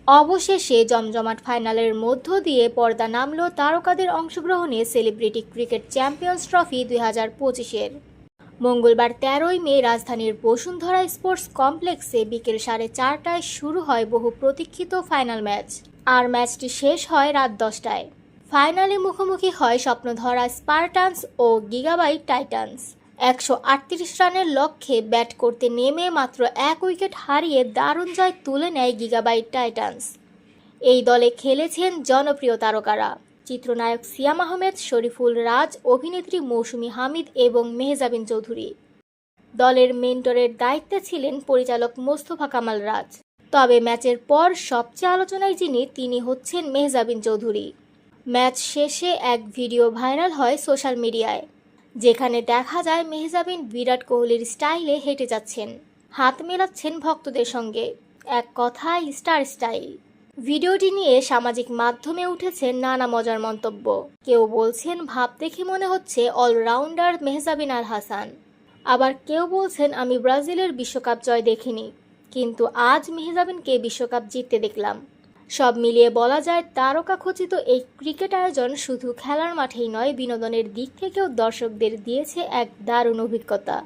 অবশেষে জমজমাট ফাইনালের মধ্য দিয়ে পর্দা নামল তারকাদের অংশগ্রহণে সেলিব্রিটি ক্রিকেট চ্যাম্পিয়ন্স ট্রফি 2025-এর। মঙ্গলবার 13ই মে রাজধানীর বসুন্ধরা স্পোর্টস কমপ্লেক্সে বিকেল 4:30টায় শুরু হয় বহু প্রতীক্ষিত ফাইনাল ম্যাচ। আর ম্যাচটি শেষ হয় রাত 10টায়। ফাইনালে মুখোমুখি হয় স্বপ্নধরা স্পার্টানস ও গিগাবাইট টাইটান্স। 138 রানের লক্ষ্যে ব্যাট করতে নেমে মাত্র 1 উইকেট হারিয়ে দারুণ জয় তুলে নেয় গিগাবাইট টাইটান্স। এই দলে খেলেছেন জনপ্রিয় তারকারা চিত্রনায়ক সিয়াম আহমেদ, শরীফুল রাজ, অভিনেত্রী মৌসুমী হামিদ এবং মেহজাবিন চৌধুরী। দলের মেন্টরের দায়িত্বে ছিলেন পরিচালক মোস্তফা কামাল রাজ। তবে ম্যাচের পর সবচেয়ে আলোচনায় তিনি হচ্ছেন মেহজাবিন চৌধুরী। ম্যাচ শেষে এক ভিডিও ভাইরাল হয় সোশ্যাল মিডিয়ায়, যেখানে দেখা যায় মেহজাবিন বিরাট কোহলির স্টাইলে হেঁটে যাচ্ছেন, হাত মেলাচ্ছেন ভক্তদের সঙ্গে। এক কথায় স্টার স্টাইল। ভিডিওটি নিয়ে সামাজিক মাধ্যমে উঠেছে নানা মজার মন্তব্য। কেউ বলছেন ভাব দেখে মনে হচ্ছে অলরাউন্ডার মেহজাবিন আল হাসান, আবার কেউ বলছেন আমি ব্রাজিলের বিশ্বকাপ জয় দেখিনি, কিন্তু আজ মেহজাবিনকে বিশ্বকাপ জিততে দেখলাম। সব মিলিয়ে বলা যায় তারকা খচিত এই ক্রিকেট আয়োজন শুধু খেলার মাঠেই নয়, বিনোদনের দিক থেকেও দর্শকদের দিয়েছে এক দারুণ অভিজ্ঞতা।